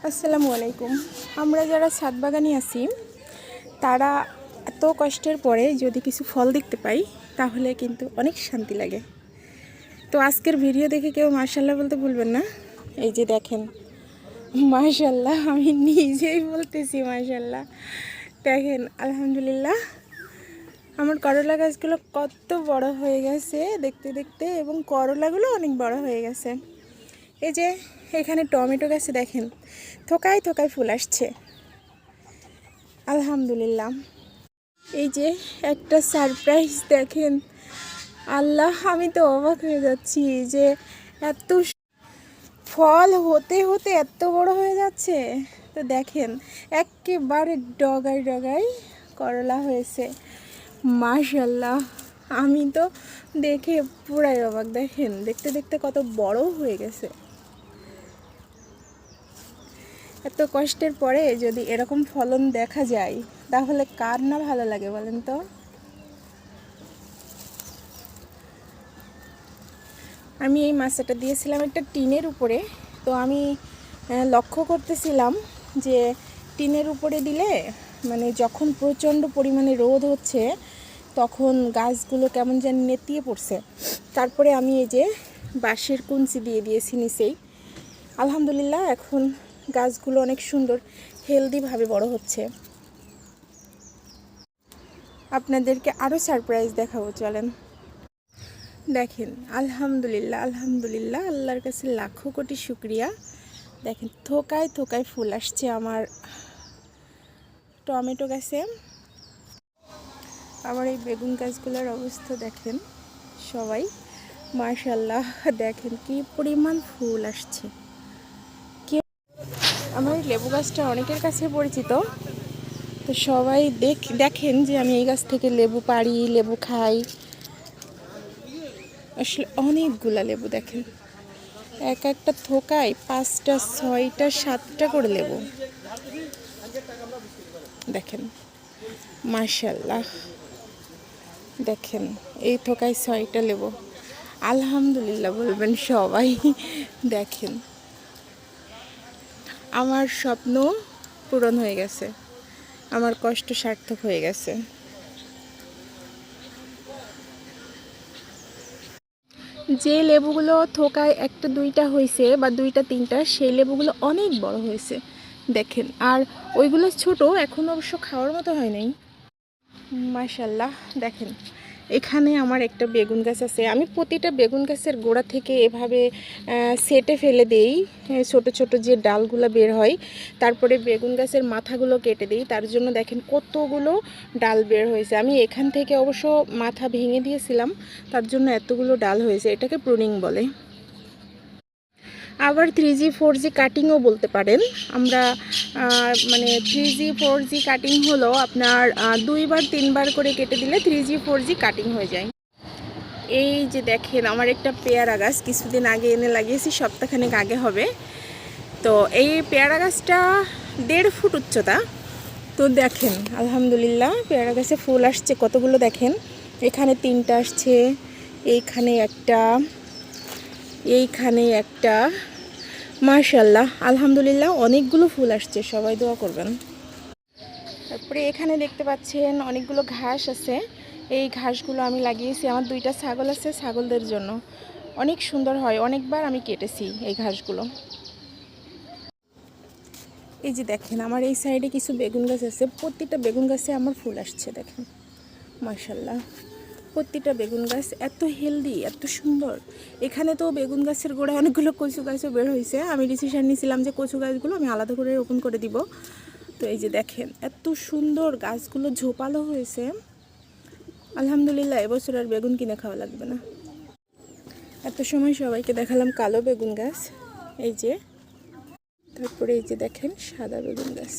আসসালামু আলাইকুম। আমরা যারা ছাদ বাগানি আছি তারা এত কষ্টের পরে যদি কিছু ফল দেখতে পাই তাহলে কিন্তু অনেক শান্তি লাগে। তো আজকের ভিডিও দেখে কেউ মাশাআল্লাহ বলতে ভুলবেন না। এই যে দেখেন, মাশাআল্লাহ, আমি নিজেই বলতেছি মাশাআল্লাহ। দেখেন, আলহামদুলিল্লাহ, আমার করলা গাছগুলো কত বড় হয়ে গেছে দেখতে দেখতে, এবং করলাগুলো অনেক বড় হয়ে গেছে। এই যে এখানে টমেটো গাছে দেখেন থোকায় থোকায় ফুল আসছে, আলহামদুলিল্লাহ। এই যে একটা সারপ্রাইজ দেখেন, আল্লাহ, আমি তো অবাক হয়ে যাচ্ছি যে এত ফল হতে হতে এত বড় হয়ে যাচ্ছে। তো দেখেন একেবারে ডগায় ডগায় করলা হয়েছে, মাশাআল্লাহ। আমি তো দেখে পুরাই অবাক। দেখেন দেখতে দেখতে কত বড় হয়ে গেছে। এত কষ্টের পরে যদি এরকম ফলন দেখা যায় তাহলে কার না ভালো লাগে বলেন তো। আমি এই মাছটা দিয়েছিলাম একটা টিনের উপরে। তো আমি লক্ষ্য করতেছিলাম যে টিনের উপরে দিলে মানে যখন প্রচণ্ড পরিমাণে রোদ হচ্ছে তখন গাছগুলো কেমন যেন নেতিয়ে পড়ছে। তারপরে আমি এই যে বাঁশের কুঞ্চি দিয়ে দিয়েছি নিচেই। আলহামদুলিল্লাহ, এখন গাছগুলো অনেক সুন্দর হেলদিভাবে বড় হচ্ছে। আপনাদেরকে আরও সারপ্রাইজ দেখাবো, চলেন দেখেন। আলহামদুলিল্লাহ, আলহামদুলিল্লাহ, আল্লাহর কাছে লাখো কোটি শুক্রিয়া। দেখেন থোকায় থোকায় ফুল আসছে আমার টমেটো গাছে। আমার এই বেগুন গাছগুলোর অবস্থা দেখেন সবাই, মাশাআল্লাহ। দেখেন কি পরিমাণ ফুল আসছে। আমার এই লেবু গাছটা অনেকের কাছে পরিচিত। তো সবাই দেখেন যে আমি এই গাছ থেকে লেবু পাড়ি, লেবু খাই। আসলে অনেকগুলা লেবু, দেখেন এক একটা থোকায় 5টা 6টা 7টা করে লেবু। দেখেন মাশাআল্লাহ, দেখেন এই থোকায় 6টা লেবু। আলহামদুলিল্লাহ বলবেন সবাই। দেখেন আমার স্বপ্ন পূরণ হয়ে গেছে, আমার কষ্ট সার্থক হয়ে গেছে। যে লেবুগুলো থোকায় একটা দুইটা হয়েছে বা দুইটা তিনটা, সেই লেবুগুলো অনেক বড় হয়েছে দেখেন। আর ওইগুলো ছোট, এখন অবশ্য খাওয়ার মতো হয় নাই। মাশাআল্লাহ, দেখেন এখানে আমার একটা বেগুন গাছ আছে। আমি প্রতিটা বেগুন গাছের গোড়া থেকে এভাবে সেটে ফেলে দেই ছোট ছোট যে ডালগুলো বের হয়, তারপরে বেগুন গাছের মাথাগুলো কেটে দিই। তার জন্য দেখেন কতগুলো ডাল বের হয়েছে। আমি এখান থেকে অবশ্য মাথা ভেঙে দিয়েছিলাম, তার জন্য এতগুলো ডাল হয়েছে। এটাকে প্রুনিং বলে। আবার 3G 4G কাটিংও বলতে পারেন। আমরা মানে 3G 4G কাটিং হলো আপনার 2বার 3বার করে কেটে দিলে 3G 4G কাটিং হয়ে যায়। এই যে দেখেন আমার একটা পেয়ারা গাছ কিছুদিন আগে এনে লাগিয়েছি, সপ্তাহখানেক আগে হবে। তো এই পেয়ারা গাছটা 1.5 ফুট উচ্চতা। তো দেখেন আলহামদুলিল্লাহ পেয়ারা গাছে ফুল আসছে কতগুলো। দেখেন এখানে 3টা আসছে, এইখানে একটা, এইখানে একটা। মাশাআল্লাহ, আলহামদুলিল্লাহ, অনেকগুলো ফুল আসছে। সবাই দোয়া করবেন। তারপরে এখানে দেখতে পাচ্ছেন অনেকগুলো ঘাস আছে। এই ঘাসগুলো আমি লাগিয়েছি, আমার 2টা ছাগল আছে, ছাগলদের জন্য অনেক সুন্দর হয়। অনেকবার আমি কেটেছি এই ঘাসগুলো। এই যে দেখেন আমার এই সাইডে কিছু বেগুন গাছ আছে, প্রতিটা বেগুন গাছে আমার ফুল আসছে। দেখেন মাশাআল্লাহ, প্রতিটা বেগুন গাছ এত হেলদি, এত সুন্দর। এখানে তো বেগুন গাছের গোড়ায় অনেকগুলো কচু গাছও বের হয়েছে। আমি ডিসিশন নিয়েছিলাম যে কচু গাছগুলো আমি আলাদা করে রোপণ করে দিব। তো এই যে দেখেন এত সুন্দর গাছগুলো ঝোপালো হয়েছে। আলহামদুলিল্লাহ, এবছর আর বেগুন কিনে খাওয়া লাগবে না। এত সময় সবাইকে দেখালাম কালো বেগুন গাছ, এই যে। তারপরে এই যে দেখেন সাদা বেগুন গাছ।